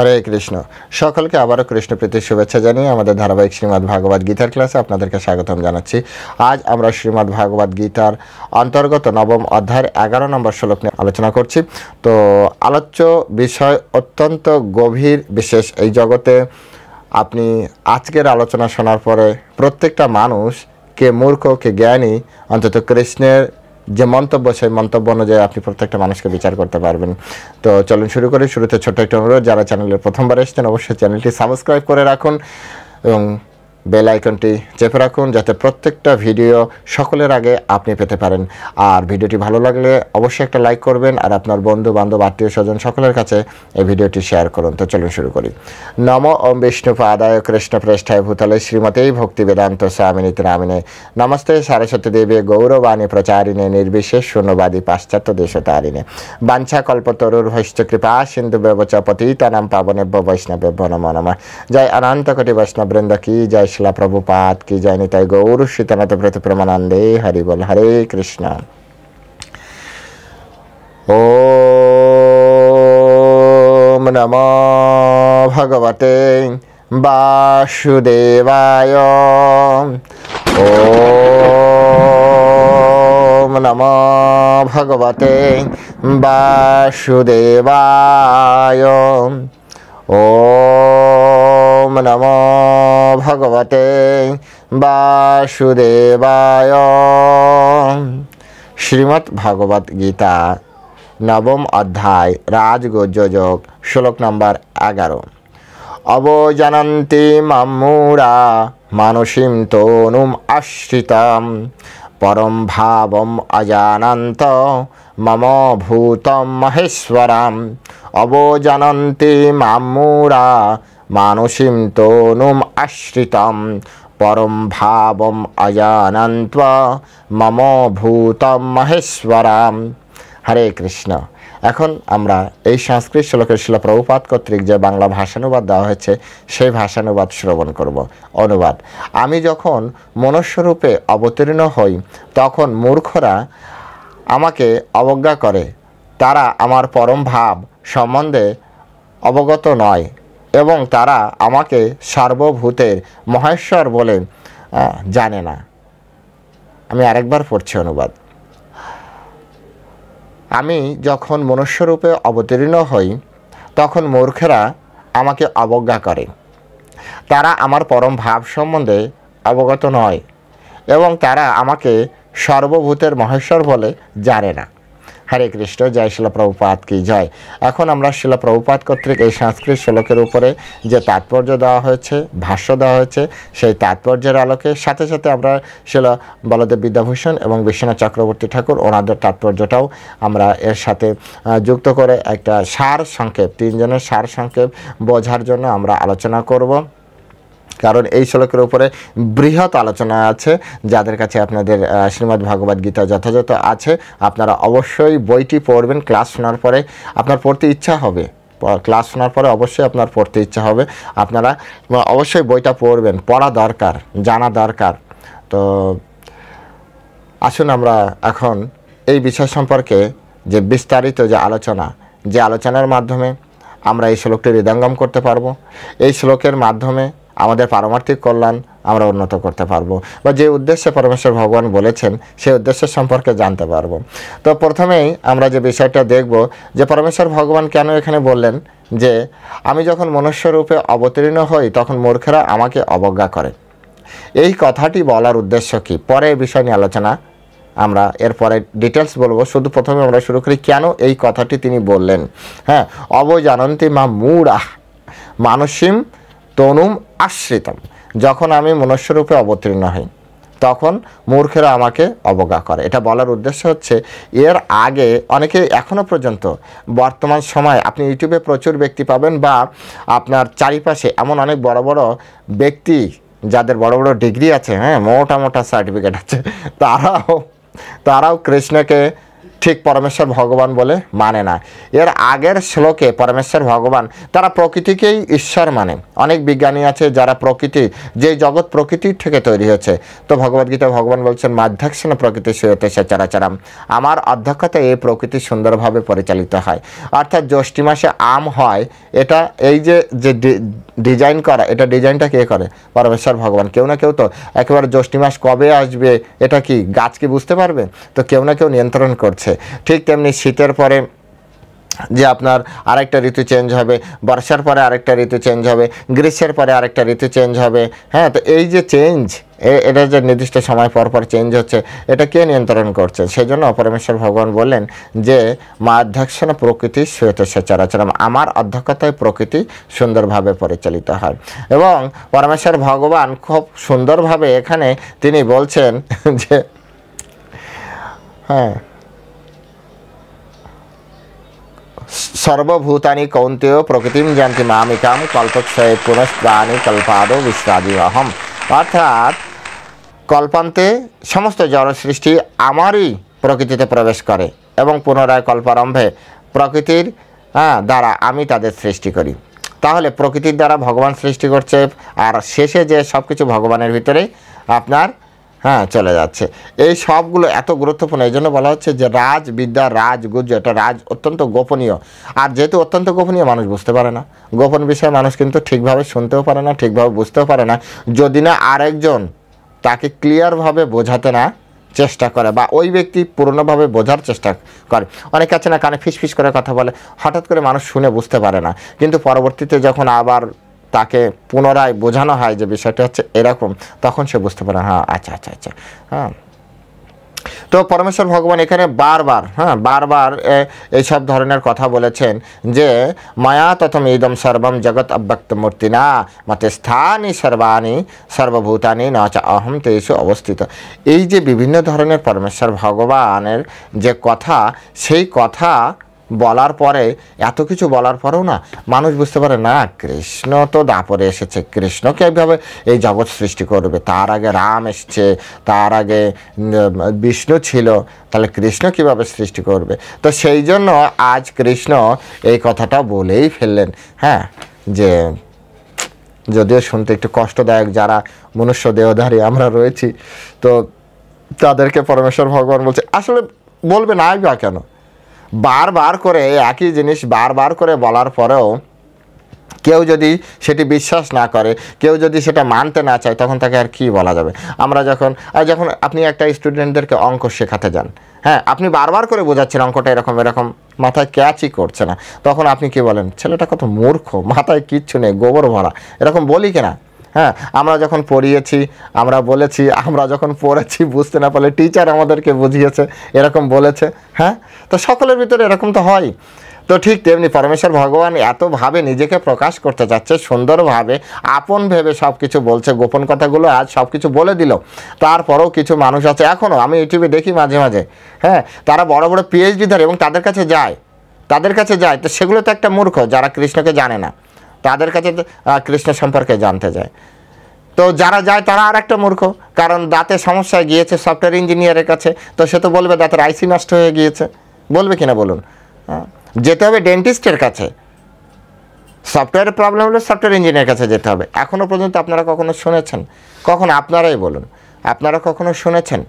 হরে কৃষ্ণ। সকলকে আবারও কৃষ্ণ প্রীতির শুভেচ্ছা জানিয়ে আমাদের ধারাবাহিক শ্রীমদ্ ভাগবত গীতার ক্লাসে আপনাদেরকে স্বাগতম জানাচ্ছি। আজ আমরা শ্রীমদ্ ভাগবত গীতার অন্তর্গত নবম অধ্যায়ের 11 নম্বর শ্লোক নিয়ে আলোচনা করছি। তো আলোচ্য বিষয় অত্যন্ত গভীর বিশেষ। এই জগতে আপনি আজকের আলোচনা শোনার পরে প্রত্যেকটা মানুষ, কে মূর্খ কে জ্ঞানী, অন্তত কৃষ্ণের যে মন্তব্য সেই মন্তব্য অনুযায়ী আপনি প্রত্যেকটা মানুষকে বিচার করতে পারবেন। তো চলুন শুরু করি। শুরুতে ছোট্ট একটা অনুরোধ, যারা চ্যানেলের প্রথমবার এসেছেন অবশ্যই চ্যানেলটি সাবস্ক্রাইব করে রাখুন এবং বেল আইকনটি চেপে রাখুন, যাতে প্রত্যেকটা ভিডিও সকলের আগে আপনি পেতে পারেন। আর ভিডিওটি ভালো লাগলে অবশ্যই একটা লাইক করবেন আর আপনার বন্ধু বান্ধব আত্মীয় স্বজন সকলের কাছে এই ভিডিওটি শেয়ার করুন। তো চলুন শুরু করি। নম ওম বিষ্ণুপাদায় কৃষ্ণ প্রেষ্ঠায় ভূতলে শ্রীমতেই ভক্তি বেদান্ত স্বামিনীতি নামিনে নমস্তে সারস্বতী দেবী গৌরবাণী প্রচারিণে নির্বিশেষ শূন্যবাদী পাশ্চাত্য দেশতারিণে বাঞ্ছা কল্পতরুর্ভৈশ্চ কৃপা সিন্ধু ব্যবচ পতিতানাং পাবনেভ্যো বৈষ্ণবেভ্যো নমো নমঃ। জয় অনন্ত কোটি বৈষ্ণববৃন্দ কি জয়, শিলা প্রভুপাদ কি জয়, নিতাই গৌর শ্রীতনাথ প্রতি প্রেমানন্দে হরি বল। হরে কৃষ্ণ। ওম নমো ভগবতে বাসুদেবায়। ওম নমো ভগবতে বাসুদেবায়। ওম নমো ভগবতে বাসুদেবায়। শ্রীমদ্ ভাগবত গীতা নবম অধ্যায় রাজযোগ শ্লোক নম্বর 11। অবজানন্তি মাম্মূঢ়া মানসীম তনুম আশ্রিতাম পরম ভাবম অজানন্ত মম ভূতম মহেশ্বরাম। অবজানন্তি মাম্মূঢ়া মানসীম তনুম আশ্রিতাম পরম ভাবম অজানন্ত মম ভূতম মহেশ্বরাম। হরে কৃষ্ণ। এখন আমরা এই সংস্কৃত শ্লোকের শিলা প্রভুপাদ কর্তৃক যে বাংলা ভাষানুবাদ দেওয়া হয়েছে সেই ভাষানুবাদ শ্রবণ করব। অনুবাদ: আমি যখন মনুষ্যরূপে অবতীর্ণ হই তখন মূর্খরা আমাকে অবজ্ঞা করে, তারা আমার পরম ভাব সম্বন্ধে অবগত নয় এবং তারা আমাকে সর্বভূতের মহেশ্বর বলে জানে না। আমি আরেকবার পড়ছি অনুবাদ: আমি যখন মনুষ্যরূপে অবতীর্ণ হই তখন মূর্খেরা আমাকে অবজ্ঞা করে, তারা আমার পরম ভাব সম্বন্ধে অবগত নয় এবং তারা আমাকে সর্বভূতের মহেশ্বর বলে জানে না। হরে কৃষ্ণ। জয় শিলা প্রভুপাদ কি জয়। এখন আমরা শিলা প্রভুপাদ কর্তৃক এই সংস্কৃত শ্লোকের উপরে যে তাৎপর্য দেওয়া হয়েছে, ভাষ্য দেওয়া হয়েছে, সেই তাৎপর্যের আলোকে সাথে সাথে আমরা শিলা বলদেব বিদ্যাভূষণ এবং বিশ্বনাথ চক্রবর্তী ঠাকুর ওনাদের তাৎপর্যটাও আমরা এর সাথে যুক্ত করে একটা সার সংক্ষেপ, তিনজনের সার সংক্ষেপ বোঝার জন্য আমরা আলোচনা করব। কারণ এই শ্লোকের উপরে বৃহৎ আলোচনা আছে। যাদের কাছে আপনাদের শ্রীমদ্ ভাগবত গীতা যথাযথ আছে আপনারা অবশ্যই বইটি পড়বেন। ক্লাস শোনার পরে আপনার পড়তে ইচ্ছা হবে, ক্লাস শোনার পরে অবশ্যই আপনার পড়তে ইচ্ছা হবে। আপনারা অবশ্যই বইটা পড়বেন, পড়া দরকার, জানা দরকার। তো আসুন আমরা এখন এই বিষয় সম্পর্কে যে বিস্তারিত যে আলোচনার মাধ্যমে আমরা এই শ্লোকটি হৃদয়ঙ্গম করতে পারবো। এই শ্লোকের মাধ্যমে আমাদের পারমার্থিক কল্যাণ আমরা উন্নত করতে পারবো, বা যে উদ্দেশ্যে পরমেশ্বর ভগবান বলেছেন সেই উদ্দেশ্য সম্পর্কে জানতে পারবো। তো প্রথমেই আমরা যে বিষয়টা দেখব যে পরমেশ্বর ভগবান কেন এখানে বললেন যে আমি যখন মনুষ্যরূপে অবতীর্ণ হই তখন মূর্খেরা আমাকে অবজ্ঞা করে। এই কথাটি বলার উদ্দেশ্য কি, পরে এই বিষয় নিয়ে আলোচনা আমরা এরপরে ডিটেলস বলবো। শুধু প্রথমে আমরা শুরু করি কেন এই কথাটি তিনি বললেন। হ্যাঁ, অবজানন্তি মাম্মূঢ়া মানসীম তনুম আশ্রিতম। যখন আমি মনুষ্যরূপে অবতীর্ণ হই তখন মূর্খেরা আমাকে অবজ্ঞা করে। এটা বলার উদ্দেশ্য হচ্ছে এর আগে অনেকে এখনও পর্যন্ত বর্তমান সময় আপনি ইউটিউবে প্রচুর ব্যক্তি পাবেন বা আপনার চারিপাশে এমন অনেক বড় বড় ব্যক্তি যাদের বড় বড় ডিগ্রি আছে, হ্যাঁ, মোটা মোটা সার্টিফিকেট আছে, তারাও কৃষ্ণকে ঠিক পরমেশ্বর ভগবান বলে মানে না। এর আগের শ্লোকে পরমেশ্বর ভগবান তারা প্রকৃতিকেই ঈশ্বর মানে। অনেক বিজ্ঞানী আছে যারা প্রকৃতি, যে জগৎ প্রকৃতির থেকে তৈরি হয়েছে। তো ভগবদ্গীতা ভগবান বলছেন মাধ্যাকর্ষণ প্রকৃতি সূয়তে সচরাচরম, আমার অধ্যক্ষতায় এই প্রকৃতি সুন্দরভাবে পরিচালিত হয়। অর্থাৎ জ্যৈষ্ঠ মাসে আম হয়, এটা এই যে ডিজাইন করা, এটা ডিজাইনটা কে করে? পরমেশ্বর ভগবান। কেউ না কেউ তো একেবারে জ্যৈষ্ঠ মাস কবে আসবে এটা কি গাছ কি বুঝতে পারবে? তো কেউ না কেউ নিয়ন্ত্রণ করছে। ঠিক তেমনি শীতের পরে যে আপনার আরেকটা ঋতু চেঞ্জ হবে, বর্ষার পরে আরেকটা ঋতু চেঞ্জ হবে, গ্রীষ্মের পরে আরেকটা ঋতু চেঞ্জ হবে। হ্যাঁ, তো এই যে চেঞ্জ, এটা যে নির্দিষ্ট সময় পর পর চেঞ্জ হচ্ছে, এটা কে নিয়ন্ত্রণ করছে? সেই জন্য পরমেশ্বর ভগবান বললেন যে মা অধ্যক্ষণ প্রকৃতি শ্বেত সচরাচরম, আমার অধ্যক্ষতায় প্রকৃতি সুন্দরভাবে পরিচালিত হয়। এবং পরমেশ্বর ভগবান খুব সুন্দরভাবে এখানে তিনি বলছেন যে হ্যাঁ, সর্বভূতানি কৌন্তেয় প্রকৃতিম জানতি মামিকাম কল্পক্ষয়ে পুনঃপ্রাণী কল্পাদো বিশ্রাদিমহম। অর্থাৎ কল্পান্তে সমস্ত জড় সৃষ্টি আমারই প্রকৃতিতে প্রবেশ করে এবং পুনরায় কল্পারম্ভে প্রকৃতির দ্বারা আমি তাদের সৃষ্টি করি। তাহলে প্রকৃতির দ্বারা ভগবান সৃষ্টি করছে, আর শেষে যে সব কিছু ভগবানের ভিতরেই আপনার চলে যাচ্ছে। এই সবগুলো এত গুরুত্বপূর্ণ, এই জন্য বলা হচ্ছে যে রাজবিদ্যা, রাজগুজ্জ, এটা রাজ অত্যন্ত গোপনীয়। আর যেহেতু অত্যন্ত গোপনীয়, মানুষ বুঝতে পারে না। গোপন বিষয়ে মানুষ কিন্তু ঠিকভাবে শুনতেও পারে না, ঠিকভাবে বুঝতেও পারে না, যদি না আরেকজন তাকে ক্লিয়ারভাবে বোঝাতে না চেষ্টা করে, বা ওই ব্যক্তি পূর্ণভাবে বোঝার চেষ্টা করে। অনেকে আছে না, কানে ফিসফিস করে কথা বলে, হঠাৎ করে মানুষ শুনে বুঝতে পারে না, কিন্তু পরবর্তীতে যখন আবার তাকে পুনরায় বোঝানো হয় যে বিষয়টা হচ্ছে এরকম, তখন সে বুঝতে পারে হ্যাঁ আচ্ছা আচ্ছা আচ্ছা। তো পরমেশ্বর ভগবান এখানে বারবার এইসব ধরনের কথা বলেছেন যে মায়া তথম ইদম সর্বম জগৎ অব্যক্ত মূর্তিনা মতে স্থানি সর্বাণি সর্বভূতানি ন চ অহম তেষু অবস্থিত। এই যে বিভিন্ন ধরনের পরমেশ্বর ভগবানের যে কথা, সেই কথা বলার পরে, এত কিছু বলার পরেও না মানুষ বুঝতে পারে না কৃষ্ণ তো দাপরে এসেছে, কৃষ্ণকে এইভাবে এই জগৎ সৃষ্টি করবে, তার আগে রাম এসছে, তার আগে বিষ্ণু ছিল, তাহলে কৃষ্ণ কিভাবে সৃষ্টি করবে? তো সেই জন্য আজ কৃষ্ণ এই কথাটা বলেই ফেললেন। হ্যাঁ, যে যদিও শুনতে একটু কষ্টদায়ক, যারা মনুষ্য দেহধারী আমরা রয়েছি, তো তাদেরকে পরমেশ্বর ভগবান বলছে আসলে বলবে নাই বা কেন? বারবার করে একই জিনিস বারবার করে বলার পরেও কেউ যদি সেটি বিশ্বাস না করে, কেউ যদি সেটা মানতে না চায়, তখন তাকে আর কি বলা যাবে? আমরা যখন আপনি একটা স্টুডেন্টদেরকে অঙ্ক শেখাতে যান, হ্যাঁ, আপনি বারবার করে বোঝাচ্ছেন অঙ্কটা এরকম এরকম, মাথায় ক্যাচই করছে না, তখন আপনি কি বলেন? ছেলেটা কত মূর্খ, মাথায় কিচ্ছু নেই, গোবর ভরা, এরকম বলি কিনা? হ্যাঁ, আমরা যখন পড়িয়েছি, আমরা বলেছি, আমরা যখন পড়েছি বুঝতে না পারলে টিচার আমাদেরকে বুঝিয়েছে, এরকম বলেছে। হ্যাঁ, তো সকলের ভিতরে এরকম তো হয়। তো ঠিক তেমনি পরমেশ্বর ভগবান এতভাবে নিজেকে প্রকাশ করতে চাচ্ছে, সুন্দরভাবে আপন ভেবে সব কিছু বলছে, গোপন কথাগুলো আজ সব কিছু বলে দিল। তারপরেও কিছু মানুষ আছে এখনও, আমি ইউটিউবে দেখি মাঝে মাঝে, হ্যাঁ, তারা বড় বড় পিএইচডি ধরে এবং তাদের কাছে যায়, তো সেগুলো তো একটা মূর্খ, যারা কৃষ্ণকে জানে না, তাদের কাছে কৃষ্ণ সম্পর্কে জানতে যায়। তো যারা যায় তারা আর একটা মূর্খ, কারণ দাঁতে সমস্যায় গিয়েছে সফটওয়্যার ইঞ্জিনিয়ারের কাছে, তো সে তো বলবে দাঁতের আইসি নষ্ট হয়ে গিয়েছে, বলবে কিনা বলুন? যেতে হবে ডেন্টিস্টের কাছে। সফটওয়্যারের প্রবলেম হলে সফটওয়্যার ইঞ্জিনিয়ারের কাছে যেতে হবে। এখনও পর্যন্ত আপনারা কখনো শুনেছেন, কখনো আপনারাই বলুন, আপনারা কখনো শুনেছেন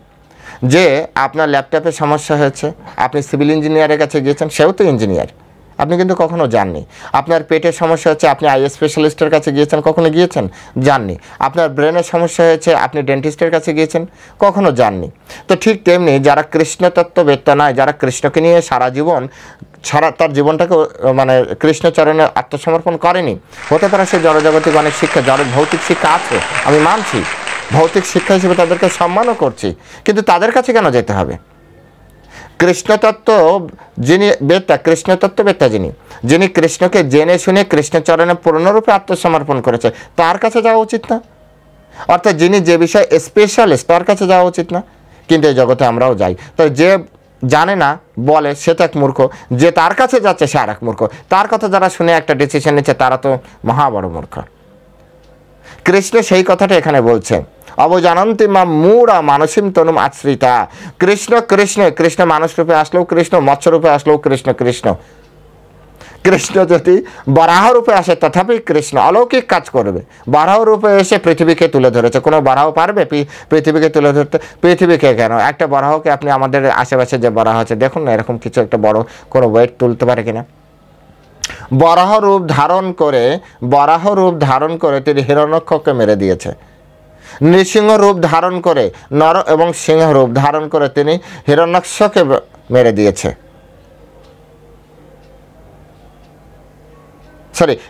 যে আপনার ল্যাপটপে সমস্যা হয়েছে, আপনি সিভিল ইঞ্জিনিয়ারের কাছে গিয়েছেন, সেও তো ইঞ্জিনিয়ার, আপনি কিন্তু কখনো যাননি। আপনার পেটের সমস্যা হচ্ছে, আপনি আই স্পেশালিস্টের কাছে গিয়েছেন, কখনো গিয়েছেন? যাননি। আপনার ব্রেনের সমস্যা হয়েছে, আপনি ডেন্টিস্টের কাছে গিয়েছেন, কখনো যাননি। তো ঠিক তেমনি যারা কৃষ্ণতত্ত্ববেত্তা নয়, যারা কৃষ্ণকে নিয়ে তার জীবনটাকে মানে কৃষ্ণচরণে আত্মসমর্পণ করেনি, হতে পারে সে জড়জাগতিক অনেক শিক্ষা, ভৌতিক শিক্ষা আছে, আমি মানছি, ভৌতিক শিক্ষা হিসেবে তাদেরকে সম্মানও করছি, কিন্তু তাদের কাছে কেন যেতে হবে? কৃষ্ণতত্ত্ববেত্তা যিনি কৃষ্ণকে জেনে শুনে কৃষ্ণচরণে পূর্ণরূপে আত্মসমর্পণ করেছে, তার কাছে যাওয়া উচিত না? অর্থাৎ যিনি যে বিষয়ে স্পেশালিস্ট, তার কাছে যাওয়া উচিত না? কিন্তু এই জগতে আমরাও যাই, তো যে জানে না বলে সে তো এক মূর্খ, যে তার কাছে যাচ্ছে সে আর এক মূর্খ, তার কথা যারা শুনে একটা ডিসিশন নিচ্ছে তারা তো মহা বড় মূর্খ। কৃষ্ণ সেই কথাটা এখানে বলছে। অবজানন্তি মা মূঢ়া মানসিম তনুম আশ্রিতা। কৃষ্ণ কৃষ্ণ, কৃষ্ণ মানুষ রূপে আসলেও কৃষ্ণ, মৎস্য রূপে আসলেও কৃষ্ণ কৃষ্ণ। কৃষ্ণ যদি বরাহ রূপে আসে তথাপি কৃষ্ণ অলৌকিক কাজ করবে। বরাহ রূপে এসে পৃথিবীকে তুলে ধরেছে, কোনো বরাহ পারবে পৃথিবীকে তুলে ধরতে? পৃথিবীকে কেন, একটা বরাহকে আপনি আমাদের আশেপাশে যে বরাহ আছে দেখুন না, এরকম কিছু একটা বড় কোনো ওয়েট তুলতে পারে কিনা? বরাহ রূপ ধারণ করে তিনি হিরণ্যক্ষকে মেরে দিয়েছে। নৃসিংহ রূপ ধারণ করে, নর এবং সিংহ রূপ ধারণ করে তিনি হিরণ্যাক্ষকে মেরে দিয়েছে।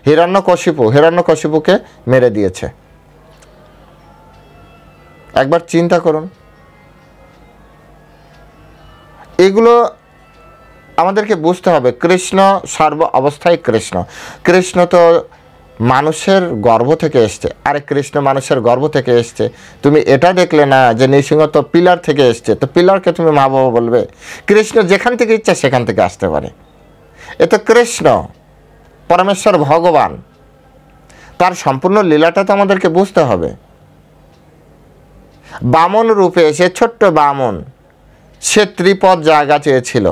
হিরণ্যকশিপুকে মেরে দিয়েছে। একবার চিন্তা করুন, এগুলো আমাদেরকে বুঝতে হবে। কৃষ্ণ সর্ব অবস্থায় কৃষ্ণ। কৃষ্ণ তো মানুষের গর্ভ থেকে এসছে। আরে কৃষ্ণ মানুষের গর্ভ থেকে এসছে, তুমি এটা দেখলে না যে নৃসিংহ তো পিলার থেকে এসছে, তো পিলারকে তুমি মা বাবা বলবে? কৃষ্ণ যেখান থেকে ইচ্ছা সেখান থেকে আসতে পারে। এ তো কৃষ্ণ পরমেশ্বর ভগবান, তার সম্পূর্ণ লীলাটা তো আমাদেরকে বুঝতে হবে। বামন রূপে এসে, ছোট্ট বামন, সে ত্রিপদ জায়গা চেয়েছিল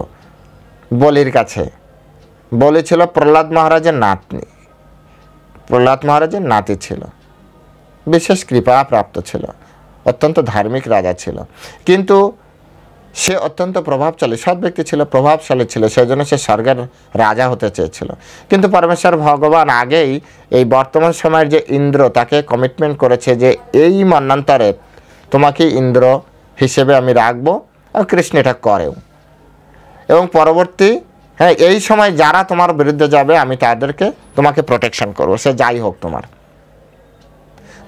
বলির কাছে। বলি ছিল প্রহ্লাদ মহারাজের নাতনি, প্রহ্লাদ মহারাজের নাতি ছিল, বিশেষ কৃপা প্রাপ্ত ছিল, অত্যন্ত ধার্মিক রাজা ছিল, কিন্তু সে অত্যন্ত প্রভাবশালী সৎ ব্যক্তি ছিল, প্রভাবশালী ছিল, সেই জন্য সে স্বর্গের রাজা হতে চেয়েছিল। কিন্তু পরমেশ্বর ভগবান আগেই এই বর্তমান সময়ের যে ইন্দ্র, তাকে কমিটমেন্ট করেছে যে এই মন্বন্তরে তোমাকে ইন্দ্র হিসেবে আমি রাখবো, আর কৃষ্ণ এটা করেও। এবং পরবর্তী এই সময় যারা তোমার বিরুদ্ধে যাবে আমি তাদেরকে তোমাকে প্রোটেকশন করবো, সে যাই হোক তোমার।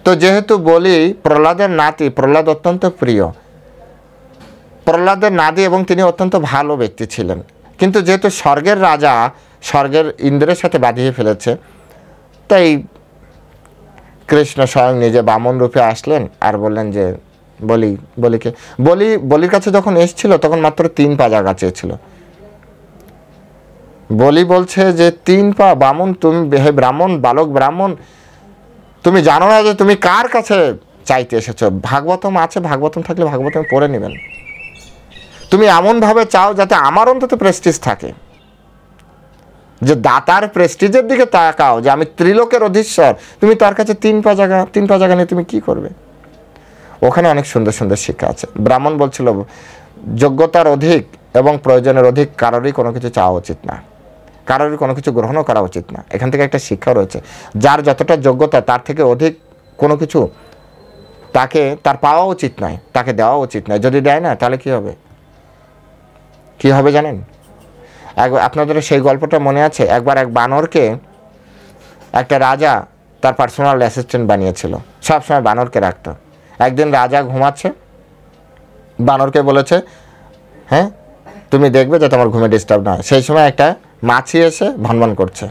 তো যেহেতু বলি প্রহ্লাদের নাতি, প্রহ্লাদ অত্যন্ত প্রিয়, প্রহ্লাদের নাতি, এবং তিনি অত্যন্ত ভালো ব্যক্তি ছিলেন। কিন্তু যেহেতু স্বর্গের রাজা স্বর্গের ইন্দ্রের সাথে বাঁধিয়ে ফেলেছে, তাই কৃষ্ণ স্বয়ং নিজে বামন রূপে আসলেন আর বললেন যে বলির কাছে যখন এসেছিল তখন মাত্র 3 পা জায়গা চেয়েছিল। বলি বলছে যে 3 পা বামন, তুমি হে ব্রাহ্মণ, বালক ব্রাহ্মণ, তুমি জানো না যে তুমি কার কাছে চাইতে এসেছো? ভাগবতম আছে, ভাগবতম থাকলে ভাগবতম পড়ে নেবেন। তুমি এমনভাবে চাও যাতে আমার অন্তত প্রেস্টিজ থাকে, যে দাতার প্রেস্টিজের দিকে তাকাও, যে আমি ত্রিলোকের অধীশ্বর। তুমি তার কাছে 3 পা জায়গা নিয়ে তুমি কি করবে? ওখানে অনেক সুন্দর সুন্দর শিক্ষা আছে। ব্রাহ্মণ বলছিল যোগ্যতার অধিক এবং প্রয়োজনের অধিক কারোরই কোনো কিছু চাওয়া উচিত না, কারোরই কোনো কিছু গ্রহণও করা উচিত না। এখান থেকে একটা শিক্ষা রয়েছে, যার যতটা যোগ্যতা তার থেকে অধিক কোনো কিছু তাকে তার পাওয়া উচিত নয়, তাকে দেওয়া উচিত নয়। যদি দেয় না তাহলে কি হবে জানেন? আপনাদের সেই গল্পটা মনে আছে? একবার এক বানরকে একটা রাজা তার পার্সোনাল অ্যাসিস্ট্যান্ট বানিয়েছিল, সবসময় বানরকে রাখতো। একদিন রাজা ঘুমাচ্ছে, বানরকে বলেছে তুমি দেখবে যাতে আমার ঘুমে ডিস্টার্ব না হয়। সেই সময় একটা মাছি এসে ভনভন করছে।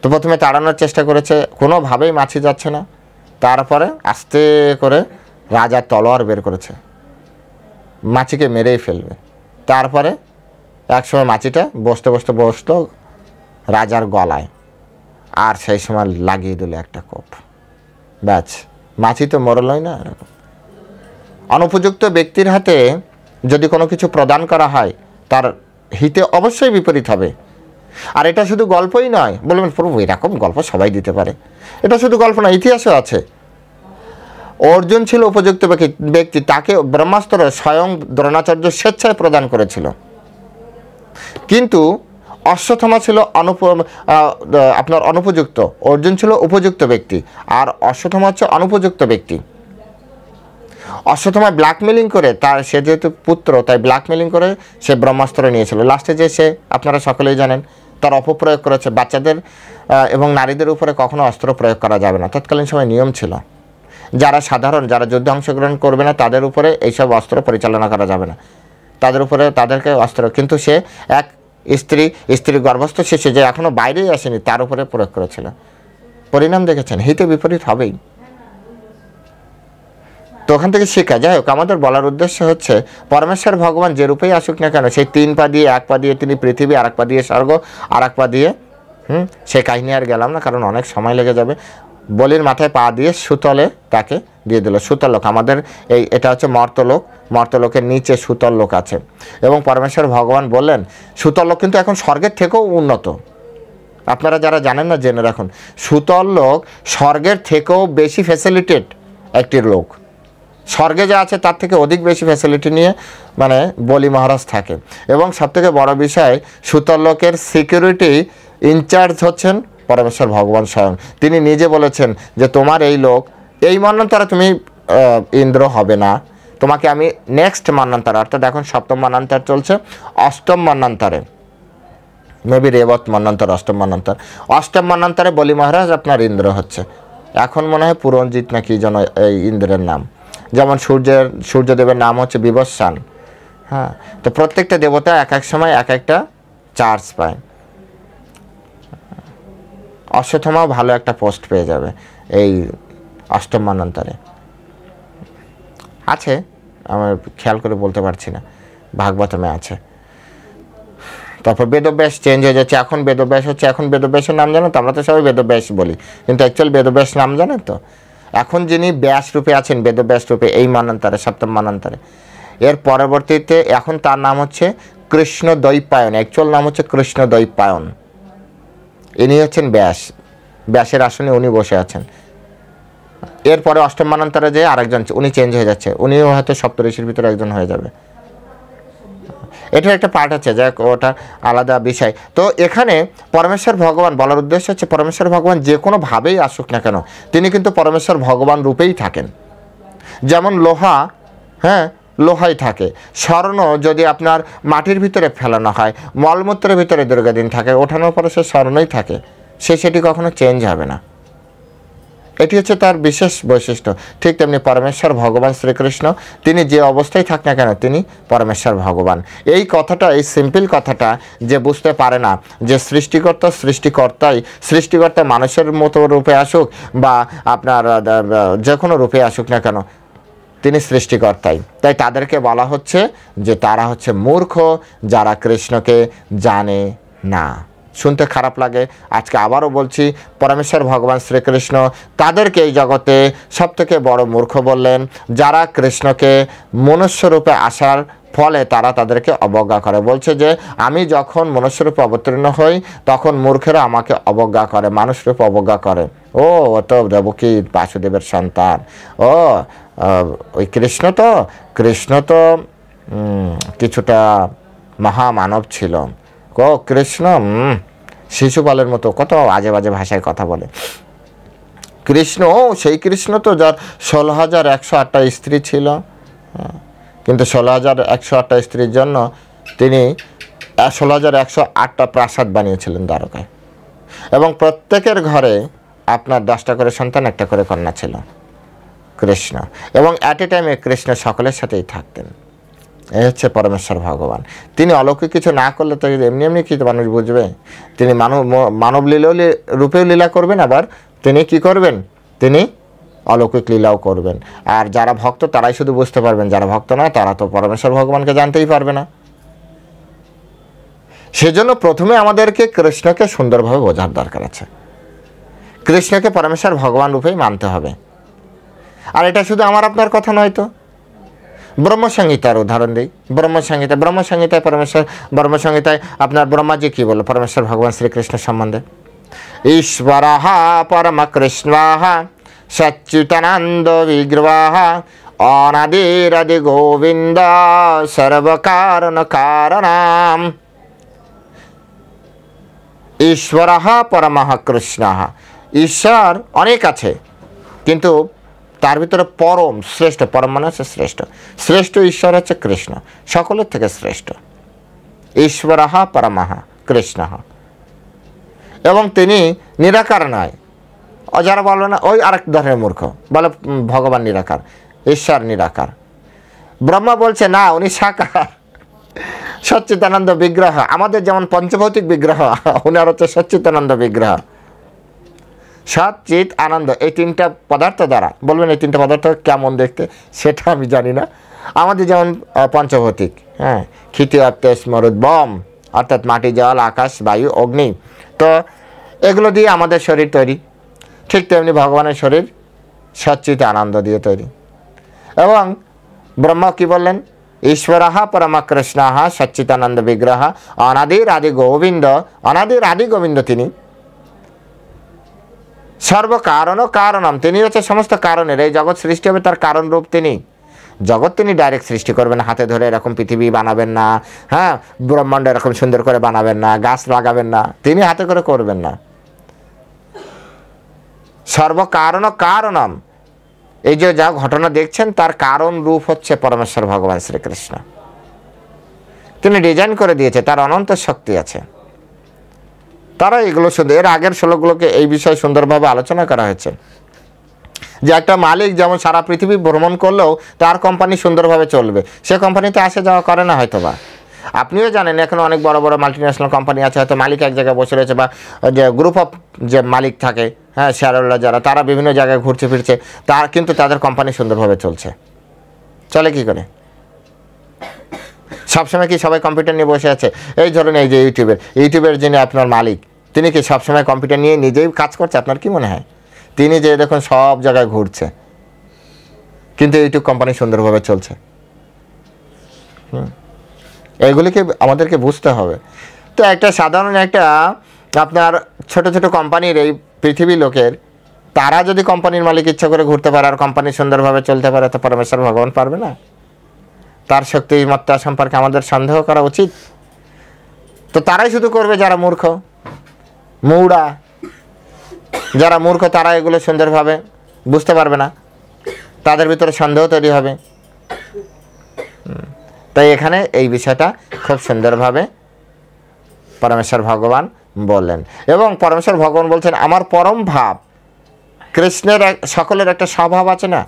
তো প্রথমে তাড়ানোর চেষ্টা করেছে, কোনোভাবেই মাছি যাচ্ছে না। তারপরে আস্তে করে রাজা তলোয়ার বের করেছে, মাছিকে মেরেই ফেলবে। তারপরে একসময় মাছিটা বসতো রাজার গলায়, আর সেই সময় লাগিয়ে দিল একটা কোপ। ব্যাস, মাছি তো মরলই না। এরকম অনুপযুক্ত ব্যক্তির হাতে যদি কোনো কিছু প্রদান করা হয় তার হিতে অবশ্যই বিপরীত হবে। আর এটা শুধু গল্পই নয়, বলবেন প্রভু এরকম গল্প সবাই দিতে পারে? এটা শুধু গল্প না, ইতিহাসও আছে। অর্জুন ছিল উপযুক্ত ব্যক্তি, তাকে ব্রহ্মাস্ত্র স্বয়ং দ্রোণাচার্য স্বেচ্ছায় প্রদান করেছিল। কিন্তু অশ্বত্থামা ছিল আপনার অনুপযুক্ত, অর্জুন ছিল উপযুক্ত ব্যক্তি, আর অশ্বত্থামা হচ্ছে অনুপযুক্ত ব্যক্তি। অশ্বত্থামা ব্ল্যাকমেলিং করে, সে যেহেতু পুত্র তাই ব্ল্যাকমেলিং করে সে ব্রহ্মাস্ত্র নিয়েছিল। লাস্টে যে সে, আপনারা সকলেই জানেন, তার অপপ্রয়োগ করেছে। বাচ্চাদের এবং নারীদের উপরে কখনো অস্ত্র প্রয়োগ করা যাবে না, তৎকালীন সময় নিয়ম ছিল। যারা যুদ্ধে অংশগ্রহণ করবে না তাদের উপরে এইসব অস্ত্র পরিচালনা করা যাবে না, তাদেরকে অস্ত্র। কিন্তু সে এক স্ত্রী গর্ভস্থ শিশু যে এখনো বাইরেই আসেনি তার উপরে প্রয়োগ করেছিল। পরিণাম দেখেছেন, হিতে বিপরীত হবেই। তো ওখান থেকে শিক্ষা। যাই হোক, আমাদের বলার উদ্দেশ্য হচ্ছে পরমেশ্বর ভগবান যে রূপেই আসুক না কেন, সেই 3 পা দিয়ে, 1 পা দিয়ে তিনি পৃথিবী, আর 1 পা দিয়ে স্বর্গ, আর 1 পা দিয়ে সেই কাহিনী আর গেলাম না, কারণ অনেক সময় লেগে যাবে। বলির মাথায় পা দিয়ে সুতলে তাকে দিয়ে দিল। সুতল লোক আমাদের এটা হচ্ছে মর্তলোক, মর্তলোকের নিচে সুতল লোক আছে। এবং পরমেশ্বর ভগবান বললেন সুতল লোক কিন্তু এখন স্বর্গের থেকেও উন্নত। আপনারা যারা জানেন না জেনে রাখুন, সুতল লোক স্বর্গের থেকেও বেশি ফ্যাসিলিটেড একটি লোক। স্বর্গে যা আছে তার থেকে অধিক বেশি ফ্যাসিলিটি নিয়ে মানে বলি মহারাজ থাকে। এবং সবথেকে বড় বিষয়, সুতল লোকের সিকিউরিটি ইনচার্জ হচ্ছেন পরমেশ্বর ভগবান স্বয়ং। তিনি নিজে বলেছেন যে তোমার এই লোক এই মন্বন্তরে তুমি ইন্দ্র হবে না, তোমাকে আমি নেক্সট মন্বন্তরে, অর্থাৎ এখন সপ্তম মন্বন্তর চলছে, অষ্টম মন্বন্তরে, মেবি রেবত মন্বন্তর, অষ্টম মন্বন্তর, অষ্টম মন্বন্তরে বলি মহারাজ আপনার ইন্দ্র হচ্ছে। এখন মনে হয় পুরঞ্জিত না কি যেন এই ইন্দ্রের নাম। যেমন সূর্যদেবের নাম হচ্ছে বিবস্বান। হ্যাঁ, তো প্রত্যেকটা দেবতা এক এক সময় এক একটা চার্জ পায়। অশ্বত্থামাও ভালো একটা পোস্ট পেয়ে যাবে এই অষ্টম মন্বন্তরে আছে, আমার খেয়াল করে বলতে পারছি না, ভাগবতমে আছে। তারপর বেদব্যাস চেঞ্জ হয়ে যাচ্ছে, এখন বেদব্যাস হচ্ছে। এখন বেদব্যাসের নাম জানো তো? আমরা তো সবাই বেদব্যাস বলি, কিন্তু অ্যাকচুয়াল বেদব্যাস নাম জানেন তো? এখন যিনি ব্যাস রূপে আছেন, বেদব্যাস রূপে এই মন্বন্তরে, সপ্তম মন্বন্তরে, এর পরবর্তীতে এখন তার নাম হচ্ছে কৃষ্ণ দ্বৈপায়ন। অ্যাকচুয়াল নাম হচ্ছে কৃষ্ণ দ্বৈপায়ন। ইনি হচ্ছেন ব্যাস, ব্যাসের আসনে উনি বসে আছেন। এরপরে অষ্টম মন্বন্তরে যে আরেকজন উনি চেঞ্জ হয়ে যাচ্ছে, উনিও হয়তো সপ্তঋষির ভিতরে একজন হয়ে যাবে। এটার একটা পার্ট আছে, যাক ওটা আলাদা বিষয়। তো এখানে পরমেশ্বর ভগবান বলার উদ্দেশ্য হচ্ছে পরমেশ্বর ভগবান যে কোনোভাবেই আসুক না কেন তিনি কিন্তু পরমেশ্বর ভগবান রূপেই থাকেন। যেমন লোহা, হ্যাঁ লোহাই থাকে। স্বর্ণ যদি আপনার মাটির ভিতরে ফেলানো হয়, মলমূত্রের ভিতরে দীর্ঘদিন থাকে, ওঠানোর পরে সে স্বর্ণই থাকে, সেটি কখনো চেঞ্জ হবে না। এটি হচ্ছে তার বিশেষ বৈশিষ্ট্য। ঠিক তেমনি পরমেশ্বর ভগবান শ্রীকৃষ্ণ তিনি যে অবস্থায় থাক না কেন তিনি পরমেশ্বর ভগবান। এই কথাটা, এই সিম্পল কথাটা যে বুঝতে পারে না যে সৃষ্টিকর্তা মানুষের মতো রূপে আসুক বা আপনার যে কোনো রূপে আসুক না কেন তিনি সৃষ্টিকর্তাই। তাই তাদেরকে বলা হচ্ছে যে তারা হচ্ছে মূর্খ, যারা কৃষ্ণকে জানে না। শুনতে খারাপ লাগে, আজকে আবারও বলছি, পরমেশ্বর ভগবান শ্রীকৃষ্ণ তাদেরকে এই জগতে সবথেকে বড় মূর্খ বললেন, যারা কৃষ্ণকে মনুষ্যরূপে আসার ফলে তারা তাদেরকে অবজ্ঞা করে। বলছে যে আমি যখন মনুষ্যরূপে অবতীর্ণ হই তখন মূর্খেরা আমাকে অবজ্ঞা করে, মানুষরূপে অবজ্ঞা করে। ও তো দেবকী বাসুদেবের সন্তান, ও ওই কৃষ্ণ তো কিছুটা মহামানব ছিল। ও কৃষ্ণ শিশুপালের মতো কত আজে বাজে ভাষায় কথা বলে। কৃষ্ণ, সেই কৃষ্ণ তো যার 16,108টা স্ত্রী ছিল, কিন্তু 16,108টা স্ত্রীর জন্য তিনি 16,108টা প্রাসাদ বানিয়েছিলেন দ্বারকায়, এবং প্রত্যেকের ঘরে আপনার 10টা করে সন্তান, 1টা করে কন্যা ছিল কৃষ্ণ, এবং অ্যাট এ টাইমে কৃষ্ণ সকলের সাথেই থাকতেন। এই হচ্ছে পরমেশ্বর ভগবান। তিনি অলৌকিক কিছু না করলে তো এমনি এমনি কি মানুষ বুঝবে? তিনি মানব লীলাও রূপেও লীলা করবেন, আবার তিনি কি করবেন, তিনি অলৌকিক লীলাও করবেন। আর যারা ভক্ত তারাই শুধু বুঝতে পারবেন, যারা ভক্ত নয় তারা তো পরমেশ্বর ভগবানকে জানতেই পারবে না। সেজন্য প্রথমে আমাদেরকে কৃষ্ণকে সুন্দরভাবে বোঝার দরকার আছে। কৃষ্ণকে পরমেশ্বর ভগবান রূপেই মানতে হবে। আর এটা শুধু আমার আপনার কথা নয় তো, ব্রহ্মসংহিতার উদাহরণ দিই। ব্রহ্মসংহিতায় ব্রহ্মসংহিতায় আপনার ব্রহ্মাজি কি বলল পরমেশ্বর ভগবান শ্রীকৃষ্ণ সম্বন্ধে? ঈশ্বরঃ পরম কৃষ্ণঃ সচ্চিদানন্দ বিগ্রহঃ অনাদিরাদি গোবিন্দ সর্বকারণ কারণম। ঈশ্বরঃ পরমঃ কৃষ্ণঃ, ঈশ্বর অনেক আছে কিন্তু তার ভিতরে পরম শ্রেষ্ঠ, পরম মানে হচ্ছে শ্রেষ্ঠ ঈশ্বর হচ্ছে কৃষ্ণ, সকলের থেকে শ্রেষ্ঠ। ঈশ্বরঃ পরমঃ কৃষ্ণঃ, এবং তিনি নিরাকার নয়। যারা বলে না, ওই আরেক ধরনের মূর্খ, বলে ভগবান নিরাকার, ঈশ্বর নিরাকার। ব্রহ্মা বলছে না, উনি সাকার, সচ্চিদানন্দ বিগ্রহ। আমাদের যেমন পঞ্চভৌতিক বিগ্রহ, উনার হচ্ছে সচ্চিদানন্দ বিগ্রহ। সৎ চিত আনন্দ, এই 3টা পদার্থ দ্বারা, বলবেন এই 3টা পদার্থ কেমন দেখতে সেটা আমি জানি না। আমাদের যেমন পঞ্চভৌতিক, হ্যাঁ, ক্ষিতি তেজ মরুদ বম, অর্থাৎ মাটি জল আকাশ বায়ু অগ্নি, তো এগুলো দিয়ে আমাদের শরীর তৈরি। ঠিক তেমনি ভগবানের শরীর সচ্চিত আনন্দ দিয়ে তৈরি। এবং ব্রহ্মা কি বললেন? ঈশ্বরঃ পরম কৃষ্ণঃ সচ্চিদানন্দ বিগ্রহ অনাদির আদি গোবিন্দ। অনাদির আদি গোবিন্দ তিনি, সর্বকারণ কারণম, তিনি হচ্ছে সমস্ত কারণের। এই জগৎ সৃষ্টি হবে তার কারণ রূপ তিনি। জগৎ তিনি ডাইরেক্ট সৃষ্টি করবেন, হাতে ধরে এরকম পৃথিবী বানাবেন না, হ্যাঁ, ব্রহ্মাণ্ড এরকম সুন্দর করে বানাবেন না, গাছ লাগাবেন না, তিনি হাতে করে করবেন না। সর্বকারণ কারণম, এই যে যা ঘটনা দেখছেন তার কারণ রূপ হচ্ছে পরমেশ্বর ভগবান শ্রীকৃষ্ণ। তিনি ডিজাইন করে দিয়েছে, তার অনন্ত শক্তি আছে। তারা এগুলো সুন্দর, এর আগের শ্লোকগুলোকে এই বিষয়ে সুন্দরভাবে আলোচনা করা হয়েছে যে একটা মালিক যেমন সারা পৃথিবী ভ্রমণ করলেও তার কোম্পানি সুন্দরভাবে চলবে, সে কোম্পানিতে আসা যাওয়া করে না হয়তো বা। আপনিও জানেন এখন অনেক বড় বড় মাল্টিন্যাশনাল কোম্পানি আছে, হয়তো মালিক এক জায়গায় বসে রয়েছে, বা যে গ্রুপ অফ যে মালিক থাকে, হ্যাঁ, শেয়ার হোল্ডার যারা, তারা বিভিন্ন জায়গায় ঘুরছে ফিরছে, তার কিন্তু তাদের কোম্পানি সুন্দরভাবে চলছে। চলে কি করে? সবসময় কি সবাই কম্পিউটার নিয়ে বসে আছে? এই ধরুন এই যে ইউটিউবের যিনি আপনার মালিক, তিনি কি সবসময় কম্পিউটার নিয়ে নিজেই কাজ করছে? আপনার কি মনে হয়? তিনি যে দেখুন সব জায়গায় ঘুরছে, কিন্তু ইউটিউব কোম্পানি সুন্দরভাবে চলছে। এগুলিকে আমাদেরকে বুঝতে হবে। তো একটা সাধারণ একটা আপনার ছোট ছোট কোম্পানির এই পৃথিবী লোকের, তারা যদি কোম্পানির মালিক ইচ্ছা করে ঘুরতে পারে আর কোম্পানি সুন্দরভাবে চলতে পারে, তো পরমেশ্বর ভগবান পারবে না? তার শক্তিমত্তা সম্পর্কে আমাদের সন্দেহ করা উচিত? তো তারাই শুধু করবে যারা মূর্খ, মৌড়া, যারা মূর্খ তারা এগুলো সুন্দরভাবে বুঝতে পারবে না, তাদের ভিতরে সন্দেহ তৈরি হবে। তাই এখানে এই বিষয়টা খুব সুন্দরভাবে পরমেশ্বর ভগবান বললেন। এবং পরমেশ্বর ভগবান বলছেন আমার পরম ভাব। কৃষ্ণের সকলের একটা স্বভাব আছে না?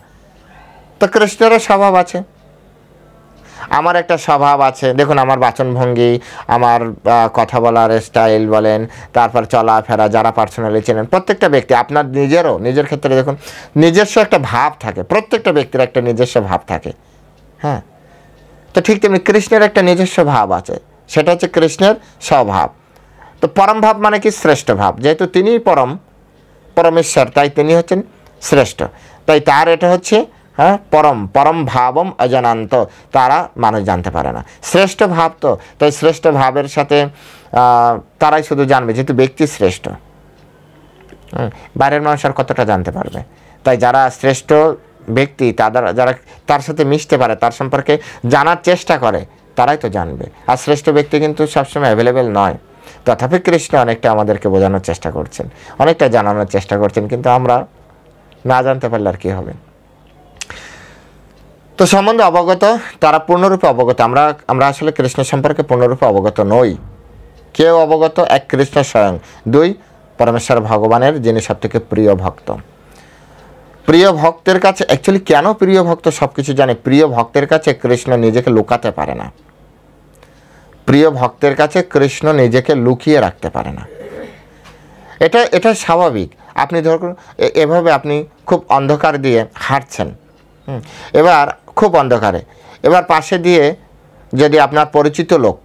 তো কৃষ্ণেরও স্বভাব আছে, আমার একটা স্বভাব আছে। দেখুন আমার বাচনভঙ্গি, আমার কথা বলার স্টাইল বলেন, তারপর চলাফেরা, যারা পার্সোনালি চেনেন প্রত্যেকটা ব্যক্তি, আপনার নিজের ক্ষেত্রে দেখুন নিজস্ব একটা ভাব থাকে, প্রত্যেকটা ব্যক্তির একটা নিজস্ব ভাব থাকে। হ্যাঁ, তো ঠিক তেমনি কৃষ্ণের একটা নিজস্ব ভাব আছে, সেটা হচ্ছে কৃষ্ণের স্বভাব। তো পরম ভাব মানে কি? শ্রেষ্ঠ ভাব। যেহেতু তিনি পরমেশ্বর, তাই তিনি হচ্ছেন শ্রেষ্ঠ। তাই তার এটা হচ্ছে হ্যাঁ পরম ভাবম অজানান্ত, তারা মানুষ জানতে পারে না। শ্রেষ্ঠ ভাব তো, তাই শ্রেষ্ঠ ভাবের সাথে তারাই শুধু জানবে, যেহেতু ব্যক্তি শ্রেষ্ঠ। বাইরের মানুষ আর কতটা জানতে পারবে? তাই যারা শ্রেষ্ঠ ব্যক্তি, যারা তার সাথে মিশতে পারে, তার সম্পর্কে জানার চেষ্টা করে, তারাই তো জানবে। আর শ্রেষ্ঠ ব্যক্তি কিন্তু সবসময় অ্যাভেলেবেল নয়। তথাপি কৃষ্ণ অনেকটা আমাদেরকে বোঝানোর চেষ্টা করছেন, অনেকটা জানানোর চেষ্টা করছেন, কিন্তু আমরা না জানতে পারলে আর কী হবে? তো সম্বন্ধে অবগত, তারা পূর্ণরূপে অবগত। আমরা আসলে কৃষ্ণ সম্পর্কে পূর্ণরূপে অবগত নই। কেউ অবগত? এক কৃষ্ণ স্বয়ং, দুই পরমেশ্বর ভগবানের যিনি সবথেকে প্রিয় ভক্ত। প্রিয় ভক্তের কাছে অ্যাকচুয়ালি কেন প্রিয় ভক্ত সব কিছু জানে? প্রিয় ভক্তের কাছে কৃষ্ণ নিজেকে লুকাতে পারে না। প্রিয় ভক্তের কাছে কৃষ্ণ নিজেকে লুকিয়ে রাখতে পারে না। এটা স্বাভাবিক। আপনি ধরুন এভাবে আপনি খুব অন্ধকার দিয়ে হাঁটছেন, এবার খুব অন্ধকারে, এবার পাশে দিয়ে যদি আপনার পরিচিত লোক,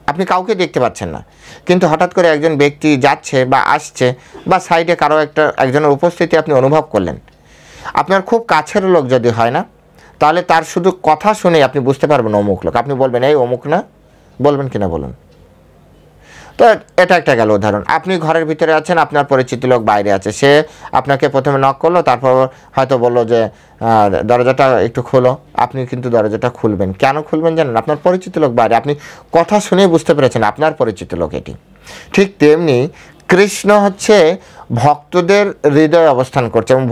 আপনি কাউকে দেখতে পাচ্ছেন না, কিন্তু হঠাৎ করে একজন ব্যক্তি যাচ্ছে বা আসছে, বা সাইডে কারো একজনের উপস্থিতি আপনি অনুভব করলেন, আপনার খুব কাছের লোক যদি হয় না, তাহলে তার শুধু কথা শুনে আপনি বুঝতে পারবেন অমুক লোক। আপনি বলবেন এই অমুক না? বলবেন কিনা বলুন? তো এটা একটা গেল উদাহরণ। আপনি ঘরের ভিতরে আছেন, আপনার পরিচিত লোক বাইরে আছে, সে আপনাকে প্রথমে নক করলো, তারপর হয়তো বললো যে দরজাটা একটু খোলো। আপনি কিন্তু দরজাটা খুলবেন। কেন খুলবেন জানেন? আপনার পরিচিত লোক বাইরে, আপনি কথা শুনেই বুঝতে পেরেছেন আপনার পরিচিত লোক এটি। ঠিক তেমনি কৃষ্ণ হচ্ছে ভক্তদের হৃদয়ে অবস্থান করছে, এবং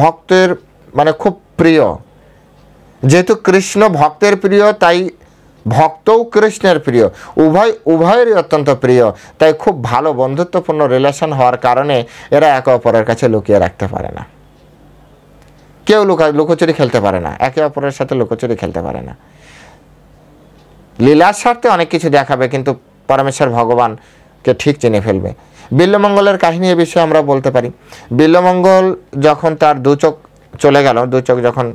ভক্তের মানে খুব প্রিয়। যেহেতু কৃষ্ণ ভক্তের প্রিয়, তাই ভক্তও কৃষ্ণের প্রিয়, উভয়েরই অত্যন্ত প্রিয়। তাই খুব ভালো বন্ধুত্বপূর্ণ রিলেশন হওয়ার কারণে এরা একে অপরের কাছে লুকিয়ে রাখতে পারে না। কেউ লুকোচুরি খেলতে পারে না, একে অপরের সাথে লুকোচুরি খেলতে পারে না। লীলার স্বার্থে অনেক কিছু দেখাবে, কিন্তু পরমেশ্বর ভগবানকে ঠিক চিনে ফেলবে। বিল্বমঙ্গলের কাহিনী এ বিষয়ে আমরা বলতে পারি। বিল্বমঙ্গল যখন তার দু চোখ চলে গেল, যখন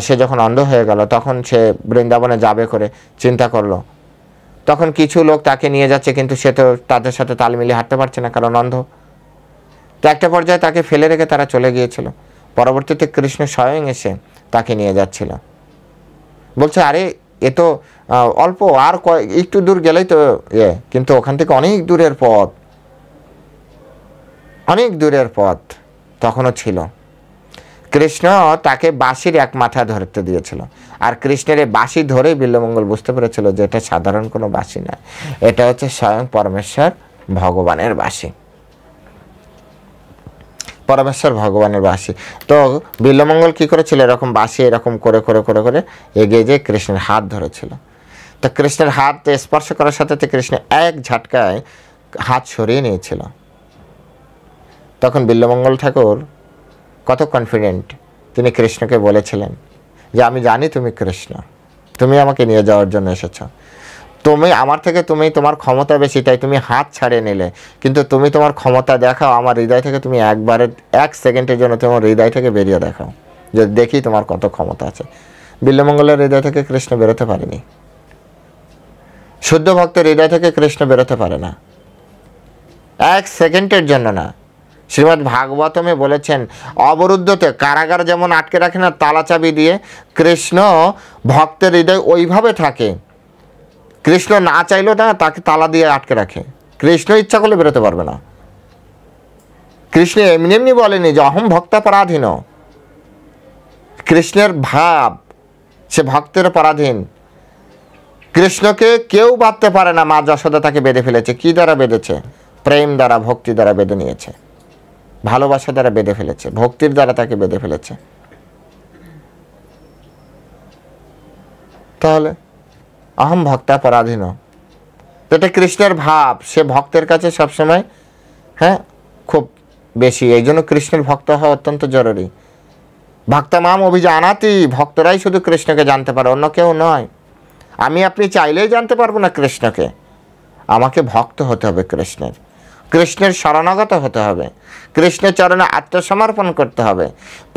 সে যখন অন্ধ হয়ে গেল, তখন সে বৃন্দাবনে যাবে করে চিন্তা করলো। তখন কিছু লোক তাকে নিয়ে যাচ্ছে, কিন্তু সে তো তাদের সাথে তাল মিলিয়ে হাঁটতে পারছে না, কারণ অন্ধ। তো একটা পর্যায়ে তাকে ফেলে রেখে তারা চলে গিয়েছিল। পরবর্তীতে কৃষ্ণ স্বয়ং এসে তাকে নিয়ে যাচ্ছিল, বলছে আরে এ তো অল্প, আর একটু দূর গেলেই তো কিন্তু ওখান থেকে অনেক দূরের পথ, অনেক দূরের পথ তখনও ছিল। কৃষ্ণ তাকে বাঁশির এক মাথা ধরতে দিয়েছিল, আর কৃষ্ণের এই বাঁশি ধরেই বিল্বমঙ্গল বুঝতে পেরেছিল যে এটা সাধারণ কোনো বাঁশি নয়, এটা হচ্ছে স্বয়ং পরমেশ্বর ভগবানের বাঁশি, পরমেশ্বর ভগবানের বাঁশি। তো বিল্বমঙ্গল কি করেছিল, এরকম বাঁশি এরকম করে করে করে করে এগিয়ে যেয়ে কৃষ্ণের হাত ধরেছিল। তো কৃষ্ণের হাত স্পর্শ করার সাথে সাথে কৃষ্ণ এক ঝাটকায় হাত সরিয়ে নিয়েছিল। তখন বিল্বমঙ্গল ঠাকুর কত কনফিডেন্ট, তিনি কৃষ্ণকে বলেছিলেন যে আমি জানি তুমি কৃষ্ণ, তুমি আমাকে নিয়ে যাওয়ার জন্য এসেছ, তুমি আমার থেকে তোমার ক্ষমতা বেশি, তাই তুমি হাত ছাড়িয়ে নিলে, কিন্তু তুমি তোমার ক্ষমতা দেখাও আমার হৃদয় থেকে, তুমি এক সেকেন্ডের জন্য তোমার হৃদয় থেকে বেরিয়ে দেখাও, যে দেখি তোমার কত ক্ষমতা আছে। বিল্বমঙ্গলের হৃদয় থেকে কৃষ্ণ বেরোতে পারেনি, শুদ্ধ ভক্তের হৃদয় থেকে কৃষ্ণ বেরোতে পারে না, এক সেকেন্ডের জন্য না। শ্রীমদ্ ভাগবতমে বলেছেন অবরুদ্ধতে কারাগার যেমন আটকে রাখে না তালা চাবি দিয়ে, কৃষ্ণ ভক্তের হৃদয় ওইভাবে থাকে, কৃষ্ণ না চাইলেও না তাকে তালা দিয়ে আটকে রাখে, কৃষ্ণ ইচ্ছা করলে বেরোতে পারবে না। কৃষ্ণ এমনি এমনি বলেনি যে অহম ভক্তা পরাধীন, কৃষ্ণের ভাব সে ভক্তের পরাধীন। কৃষ্ণকে কেউ বাঁধতে পারে না, মা যশোদা তাকে বেঁধে ফেলেছে। কি দ্বারা বেঁধেছে? প্রেম দ্বারা, ভক্তি দ্বারা বেঁধে নিয়েছে, ভালোবাসা দ্বারা বেঁধে ফেলেছে, ভক্তির দ্বারা তাকে বেঁধে ফেলেছে। তাহলে অহম ভক্তা পরাধীন, এটা কৃষ্ণের ভাব, সে ভক্তের কাছে সবসময় খুব বেশি, এই জন্য কৃষ্ণের ভক্ত হওয়া অত্যন্ত জরুরি। ভক্তমাম অভিজানাতি, ভক্তরাই শুধু কৃষ্ণকে জানতে পারে, অন্য কেউ নয়। আমি আপনি চাইলেই জানতে পারবো না কৃষ্ণকে, আমাকে ভক্ত হতে হবে কৃষ্ণের, কৃষ্ণের শরণাগত হতে হবে, কৃষ্ণের চরণে আত্মসমর্পণ করতে হবে।